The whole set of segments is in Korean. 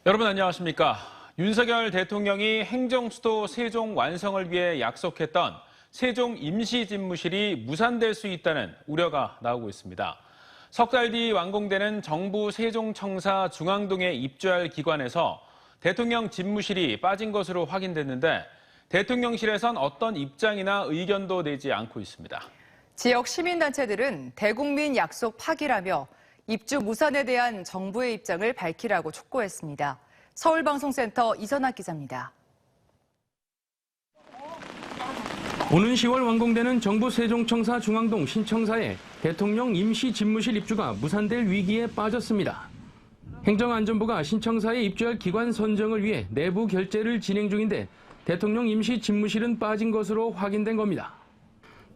여러분 안녕하십니까? 윤석열 대통령이 행정수도 세종 완성을 위해 약속했던 세종 임시집무실이 무산될 수 있다는 우려가 나오고 있습니다. 석 달 뒤 완공되는 정부 세종청사 중앙동에 입주할 기관에서 대통령 집무실이 빠진 것으로 확인됐는데 대통령실에선 어떤 입장이나 의견도 내지 않고 있습니다. 지역 시민단체들은 대국민 약속 파기라며 입주 무산에 대한 정부의 입장을 밝히라고 촉구했습니다. 서울방송센터 이선학 기자입니다. 오는 10월 완공되는 정부 세종청사 중앙동 신청사에 대통령 임시 집무실 입주가 무산될 위기에 빠졌습니다. 행정안전부가 신청사에 입주할 기관 선정을 위해 내부 결재를 진행 중인데 대통령 임시 집무실은 빠진 것으로 확인된 겁니다.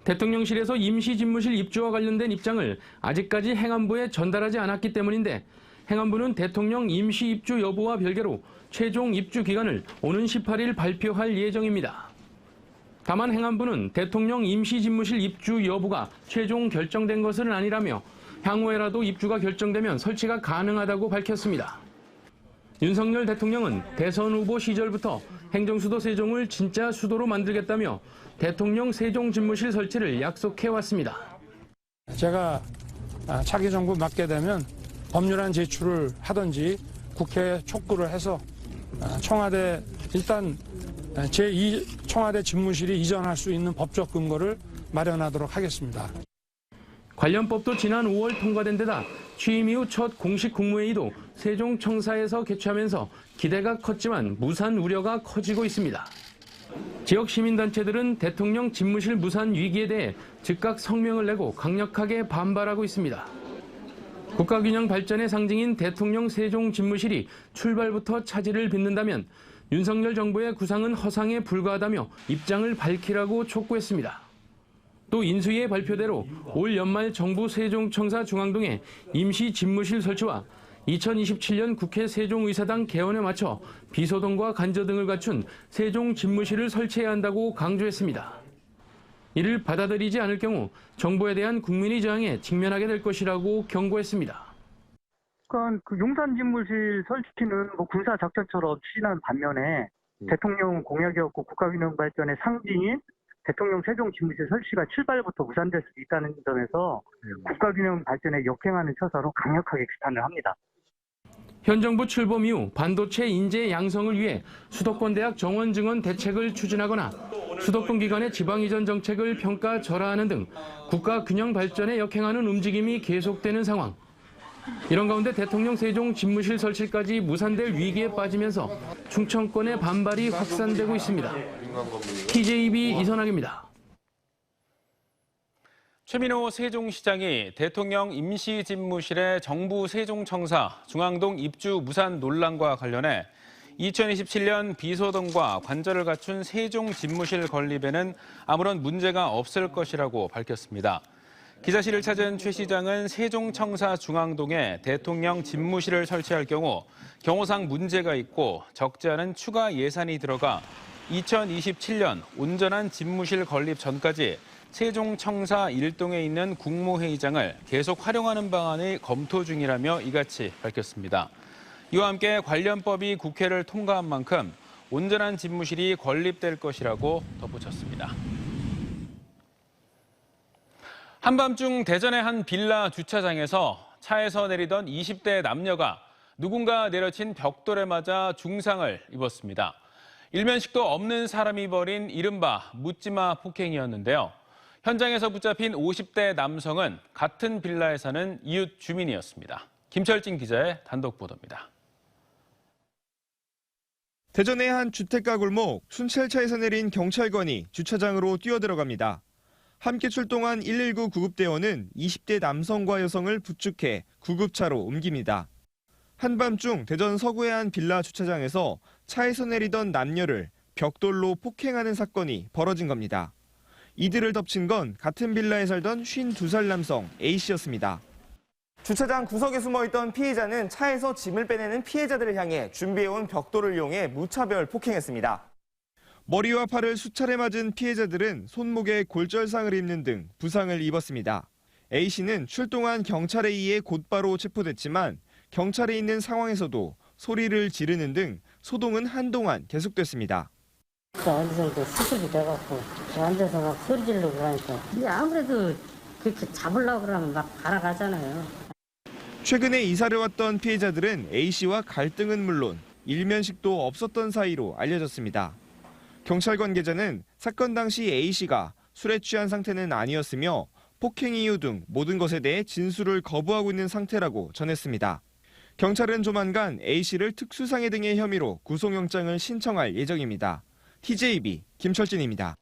대통령실에서 임시 집무실 입주와 관련된 입장을 아직까지 행안부에 전달하지 않았기 때문인데 행안부는 대통령 임시 입주 여부와 별개로 최종 입주 기간을 오는 18일 발표할 예정입니다. 다만 행안부는 대통령 임시 집무실 입주 여부가 최종 결정된 것은 아니라며 향후에라도 입주가 결정되면 설치가 가능하다고 밝혔습니다. 윤석열 대통령은 대선 후보 시절부터 행정수도 세종을 진짜 수도로 만들겠다며 대통령 세종 집무실 설치를 약속해왔습니다. 제가 차기 정부 맡게 되면 법률안 제출을 하든지 국회에 촉구를 해서 청와대 일단 제2 청와대 집무실이 이전할 수 있는 법적 근거를 마련하도록 하겠습니다. 관련법도 지난 5월 통과된 데다 취임 이후 첫 공식 국무회의도 세종청사에서 개최하면서 기대가 컸지만 무산 우려가 커지고 있습니다. 지역 시민단체들은 대통령 집무실 무산 위기에 대해 즉각 성명을 내고 강력하게 반발하고 있습니다. 국가균형 발전의 상징인 대통령 세종 집무실이 출발부터 차질을 빚는다면 윤석열 정부의 구상은 허상에 불과하다며 입장을 밝히라고 촉구했습니다. 또 인수위의 발표대로 올 연말 정부 세종청사 중앙동에 임시 집무실 설치와 2027년 국회 세종의사당 개원에 맞춰 비서동과 간저 등을 갖춘 세종 집무실을 설치해야 한다고 강조했습니다. 이를 받아들이지 않을 경우 정부에 대한 국민의 저항에 직면하게 될 것이라고 경고했습니다. 그러니까 그 용산 집무실 설치는 군사 작전처럼 추진한 반면에 대통령 공약이었고 국가균형 발전의 상징인 대통령 세종 집무실 설치가 출발부터 무산될 수 있다는 점에서 국가균형 발전에 역행하는 처사로 강력하게 비판을 합니다. 현 정부 출범 이후 반도체 인재 양성을 위해 수도권 대학 정원 증원 대책을 추진하거나 수도권 기관의 지방 이전 정책을 평가 절하하는 등 국가 균형 발전에 역행하는 움직임이 계속되는 상황. 이런 가운데 대통령 세종 집무실 설치까지 무산될 위기에 빠지면서 충청권의 반발이 확산되고 있습니다. TJB 이선학입니다. 최민호 세종시장이 대통령 임시집무실의 정부 세종청사 중앙동 입주 무산 논란과 관련해 2027년 비서동과 관저를 갖춘 세종집무실 건립에는 아무런 문제가 없을 것이라고 밝혔습니다. 기자실을 찾은 최 시장은 세종청사 중앙동에 대통령 집무실을 설치할 경우 경호상 문제가 있고 적지 않은 추가 예산이 들어가 2027년 온전한 집무실 건립 전까지 세종청사 1동에 있는 국무회의장을 계속 활용하는 방안을 검토 중이라며 이같이 밝혔습니다. 이와 함께 관련법이 국회를 통과한 만큼 온전한 집무실이 건립될 것이라고 덧붙였습니다. 한밤중 대전의 한 빌라 주차장에서 차에서 내리던 20대 남녀가 누군가 내려친 벽돌에 맞아 중상을 입었습니다. 일면식도 없는 사람이 벌인 이른바 묻지마 폭행이었는데요. 현장에서 붙잡힌 50대 남성은 같은 빌라에 사는 이웃 주민이었습니다. 김철진 기자의 단독 보도입니다. 대전의 한 주택가 골목, 순찰차에서 내린 경찰관이 주차장으로 뛰어들어갑니다. 함께 출동한 119 구급대원은 20대 남성과 여성을 부축해 구급차로 옮깁니다. 한밤중 대전 서구의 한 빌라 주차장에서 차에서 내리던 남녀를 벽돌로 폭행하는 사건이 벌어진 겁니다. 이들을 덮친 건 같은 빌라에 살던 52살 남성 A씨였습니다. 주차장 구석에 숨어있던 피해자는 차에서 짐을 빼내는 피해자들을 향해 준비해온 벽돌을 이용해 무차별 폭행했습니다. 머리와 팔을 수차례 맞은 피해자들은 손목에 골절상을 입는 등 부상을 입었습니다. A씨는 출동한 경찰에 의해 곧바로 체포됐지만 경찰에 있는 상황에서도 소리를 지르는 등 소동은 한동안 계속됐습니다. 어느 정도 수습이 돼갖고 앉아서 막 소리 지르고 그러니까 이게 아무래도 그렇게 잡으려고 그러면 막 갈아가잖아요. 최근에 이사를 왔던 피해자들은 A씨와 갈등은 물론 일면식도 없었던 사이로 알려졌습니다. 경찰 관계자는 사건 당시 A씨가 술에 취한 상태는 아니었으며 폭행 이유 등 모든 것에 대해 진술을 거부하고 있는 상태라고 전했습니다. 경찰은 조만간 A씨를 특수상해 등의 혐의로 구속영장을 신청할 예정입니다. TJB 김철진입니다.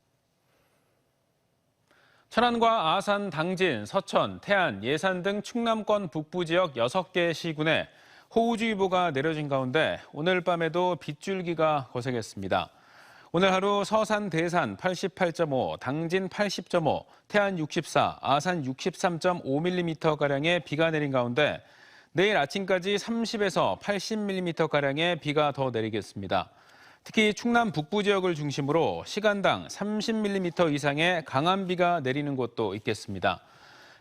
천안과 아산, 당진, 서천, 태안, 예산 등 충남권 북부 지역 6개 시군에 호우주의보가 내려진 가운데 오늘 밤에도 빗줄기가 거세겠습니다. 오늘 하루 서산, 대산 88.5, 당진 80.5, 태안 64, 아산 63.5mm가량의 비가 내린 가운데 내일 아침까지 30에서 80mm가량의 비가 더 내리겠습니다. 특히 충남 북부 지역을 중심으로 시간당 30mm 이상의 강한 비가 내리는 곳도 있겠습니다.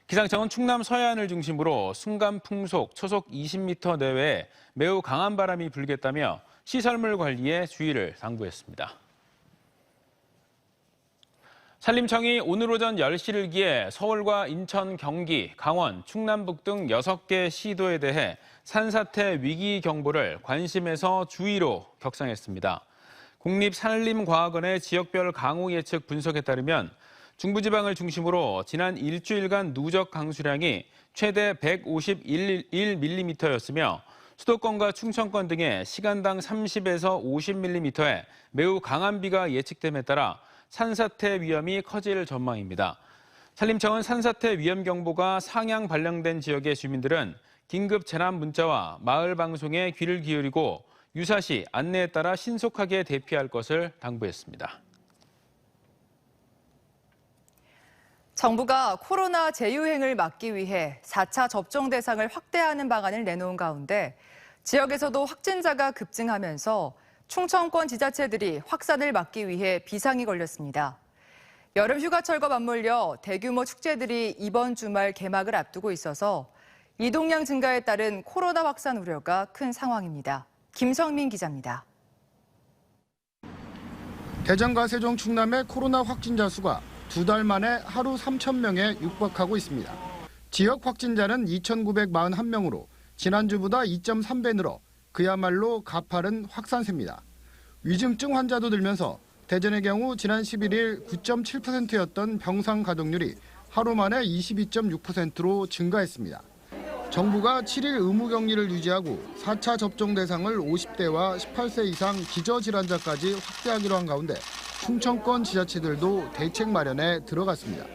기상청은 충남 서해안을 중심으로 순간 풍속, 초속 20m 내외에 매우 강한 바람이 불겠다며 시설물 관리에 주의를 당부했습니다. 산림청이 오늘 오전 10시를 기해 서울과 인천, 경기, 강원, 충남북 등 6개 시도에 대해 산사태 위기 경보를 관심에서 주의로 격상했습니다. 국립산림과학원의 지역별 강우 예측 분석에 따르면 중부지방을 중심으로 지난 일주일간 누적 강수량이 최대 151mm였으며 수도권과 충청권 등의 시간당 30에서 50mm의 매우 강한 비가 예측됨에 따라 산사태 위험이 커질 전망입니다. 산림청은 산사태 위험경보가 상향 발령된 지역의 주민들은 긴급 재난 문자와 마을 방송에 귀를 기울이고 유사시 안내에 따라 신속하게 대피할 것을 당부했습니다. 정부가 코로나 재유행을 막기 위해 4차 접종 대상을 확대하는 방안을 내놓은 가운데 지역에서도 확진자가 급증하면서 충청권 지자체들이 확산을 막기 위해 비상이 걸렸습니다. 여름 휴가철과 맞물려 대규모 축제들이 이번 주말 개막을 앞두고 있어서 이동량 증가에 따른 코로나 확산 우려가 큰 상황입니다. 김성민 기자입니다. 대전과 세종, 충남의 코로나 확진자 수가 2달 만에 하루 3,000명에 육박하고 있습니다. 지역 확진자는 2,941명으로 지난주보다 2.3배 늘어 그야말로 가파른 확산세입니다. 위중증 환자도 늘면서 대전의 경우 지난 11일 9.7%였던 병상 가동률이 하루 만에 22.6%로 증가했습니다. 정부가 7일 의무격리를 유지하고 4차 접종 대상을 50대와 18세 이상 기저질환자까지 확대하기로 한 가운데 충청권 지자체들도 대책 마련에 들어갔습니다.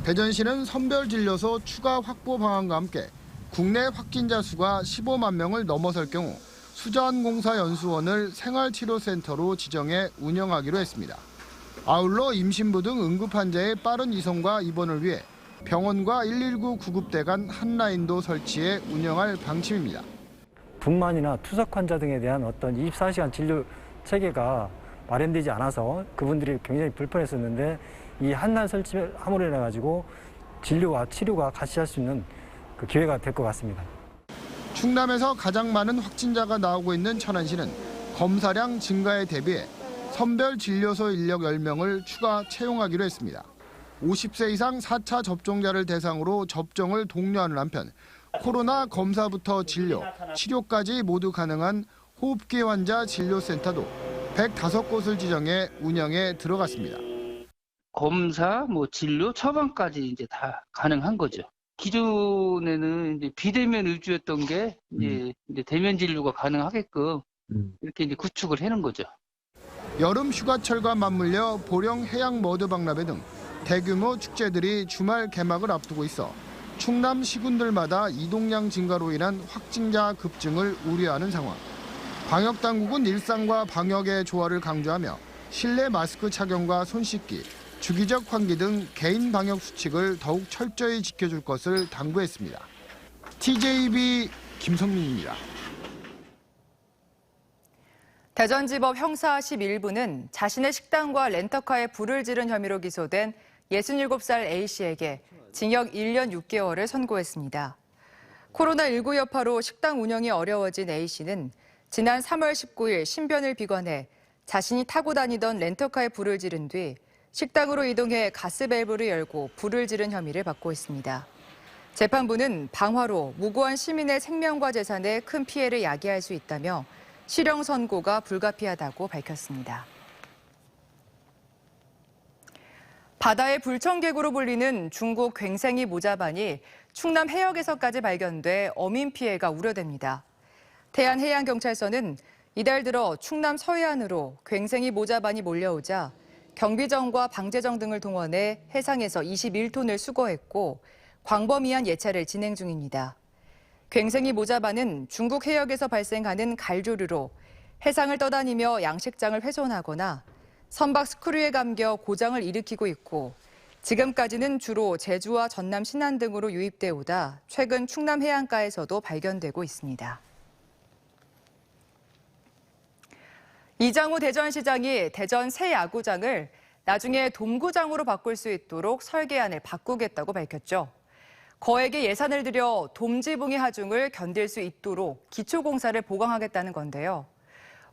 대전시는 선별진료소 추가 확보 방안과 함께 국내 확진자 수가 15만 명을 넘어설 경우 수자원공사연수원을 생활치료센터로 지정해 운영하기로 했습니다. 아울러 임신부 등 응급환자의 빠른 이송과 입원을 위해 병원과 119 구급대 간 한라인도 설치해 운영할 방침입니다. 분만이나 투석 환자 등에 대한 어떤 24시간 진료 체계가 마련되지 않아서 그분들이 굉장히 불편했었는데 이 한라인 설치함으로 인해 가지고 진료와 치료가 같이 할 수 있는 그 기회가 될 것 같습니다. 충남에서 가장 많은 확진자가 나오고 있는 천안시는 검사량 증가에 대비해 선별 진료소 인력 10명을 추가 채용하기로 했습니다. 50세 이상 4차 접종자를 대상으로 접종을 독려하는 한편 코로나 검사부터 진료, 치료까지 모두 가능한 호흡기 환자 진료센터도 105곳을 지정해 운영에 들어갔습니다. 검사, 진료, 처방까지 이제 다 가능한 거죠. 기존에는 이제 비대면 위주였던 게 이제 대면 진료가 가능하게끔 이렇게 이제 구축을 해놓은 거죠. 여름 휴가철과 맞물려 보령 해양 머드 박람회 등 대규모 축제들이 주말 개막을 앞두고 있어 충남 시군들마다 이동량 증가로 인한 확진자 급증을 우려하는 상황. 방역 당국은 일상과 방역의 조화를 강조하며 실내 마스크 착용과 손 씻기, 주기적 환기 등 개인 방역 수칙을 더욱 철저히 지켜줄 것을 당부했습니다. TJB 김성민입니다. 대전지법 형사 11부는 자신의 식당과 렌터카에 불을 지른 혐의로 기소된 67살 A씨에게 징역 1년 6개월을 선고했습니다. 코로나19 여파로 식당 운영이 어려워진 A씨는 지난 3월 19일 신변을 비관해 자신이 타고 다니던 렌터카에 불을 지른 뒤 식당으로 이동해 가스 밸브를 열고 불을 지른 혐의를 받고 있습니다. 재판부는 방화로 무고한 시민의 생명과 재산에 큰 피해를 야기할 수 있다며 실형 선고가 불가피하다고 밝혔습니다. 바다의 불청객으로 불리는 중국 괭생이 모자반이 충남 해역에서까지 발견돼 어민 피해가 우려됩니다. 태안해양경찰서는 이달 들어 충남 서해안으로 괭생이 모자반이 몰려오자 경비정과 방제정 등을 동원해 해상에서 21톤을 수거했고 광범위한 예찰을 진행 중입니다. 괭생이 모자반은 중국 해역에서 발생하는 갈조류로 해상을 떠다니며 양식장을 훼손하거나 선박 스크류에 감겨 고장을 일으키고 있고 지금까지는 주로 제주와 전남 신안 등으로 유입돼 오다 최근 충남 해안가에서도 발견되고 있습니다. 이장우 대전시장이 대전 새 야구장을 나중에 돔구장으로 바꿀 수 있도록 설계안을 바꾸겠다고 밝혔죠. 거액의 예산을 들여 돔지붕이 하중을 견딜 수 있도록 기초공사를 보강하겠다는 건데요.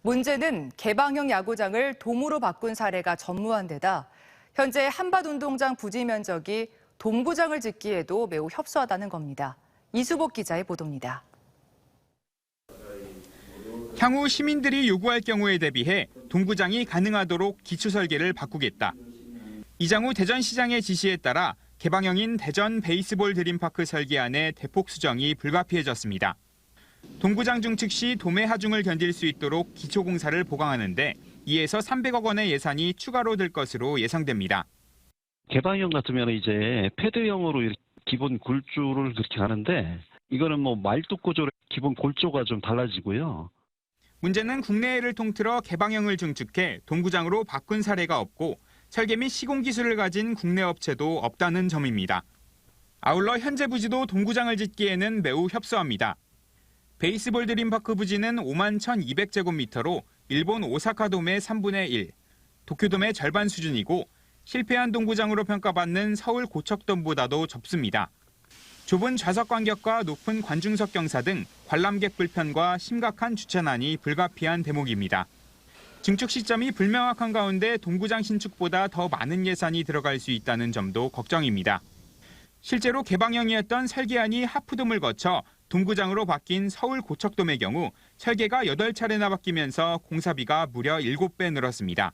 문제는 개방형 야구장을 돔으로 바꾼 사례가 전무한 데다 현재 한밭운동장 부지 면적이 돔구장을 짓기에도 매우 협소하다는 겁니다. 이수복 기자의 보도입니다. 향후 시민들이 요구할 경우에 대비해 돔구장이 가능하도록 기초 설계를 바꾸겠다. 이장우 대전시장의 지시에 따라 개방형인 대전 베이스볼 드림파크 설계안의 대폭 수정이 불가피해졌습니다. 돔구장 증축 시 돔의 하중을 견딜 수 있도록 기초공사를 보강하는데 2에서 300억 원의 예산이 추가로 들 것으로 예상됩니다. 개방형 같으면 이제 패드형으로 기본 골조를 그렇게 하는데 이거는 뭐 말뚝 구조로 기본 골조가 좀 달라지고요. 문제는 국내외를 통틀어 개방형을 증축해 돔구장으로 바꾼 사례가 없고 설계 및 시공 기술을 가진 국내 업체도 없다는 점입니다. 아울러 현재 부지도 돔구장을 짓기에는 매우 협소합니다. 베이스볼 드림파크 부지는 5만 1,200제곱미터로 일본 오사카 돔의 3분의 1, 도쿄돔의 절반 수준이고 실패한 돔구장으로 평가받는 서울 고척돔보다도 좁습니다. 좁은 좌석 간격과 높은 관중석 경사 등 관람객 불편과 심각한 주차난이 불가피한 대목입니다. 증축 시점이 불명확한 가운데 돔구장 신축보다 더 많은 예산이 들어갈 수 있다는 점도 걱정입니다. 실제로 개방형이었던 설계안이 하프돔을 거쳐 돔구장으로 바뀐 서울 고척돔의 경우 설계가 8차례나 바뀌면서 공사비가 무려 7배 늘었습니다.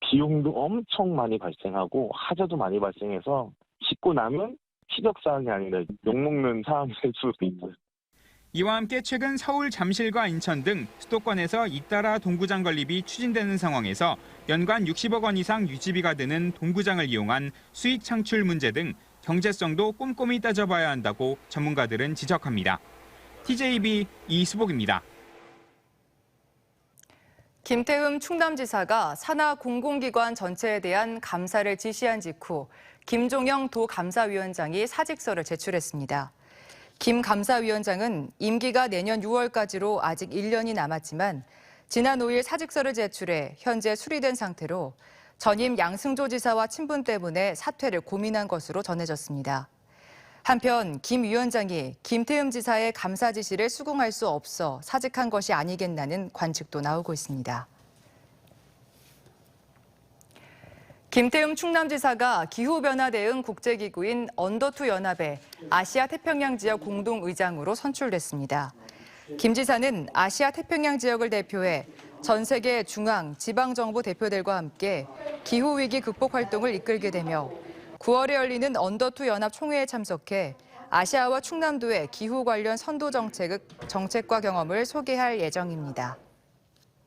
비용도 엄청 많이 발생하고 하자도 많이 발생해서 짓고 나면 시적사항이 아니라 욕먹는 사항이 될 수도 있고요. 이와 함께 최근 서울 잠실과 인천 등 수도권에서 잇따라 돔구장 건립이 추진되는 상황에서 연간 60억 원 이상 유지비가 드는 돔구장을 이용한 수익 창출 문제 등 경제성도 꼼꼼히 따져봐야 한다고 전문가들은 지적합니다. TJB 이수복입니다. 김태흠 충남지사가 산하 공공기관 전체에 대한 감사를 지시한 직후 김종영 도감사위원장이 사직서를 제출했습니다. 김 감사위원장은 임기가 내년 6월까지로 아직 1년이 남았지만 지난 5일 사직서를 제출해 현재 수리된 상태로 전임 양승조 지사와 친분 때문에 사퇴를 고민한 것으로 전해졌습니다. 한편 김 위원장이 김태흠 지사의 감사 지시를 수긍할 수 없어 사직한 것이 아니겠나는 관측도 나오고 있습니다. 김태흠 충남지사가 기후변화 대응 국제기구인 언더2 연합의 아시아 태평양 지역 공동의장으로 선출됐습니다. 김 지사는 아시아 태평양 지역을 대표해 전 세계 중앙, 지방정부 대표들과 함께 기후위기 극복 활동을 이끌게 되며 9월에 열리는 언더2 연합 총회에 참석해 아시아와 충남도의 기후 관련 선도 정책과 경험을 소개할 예정입니다.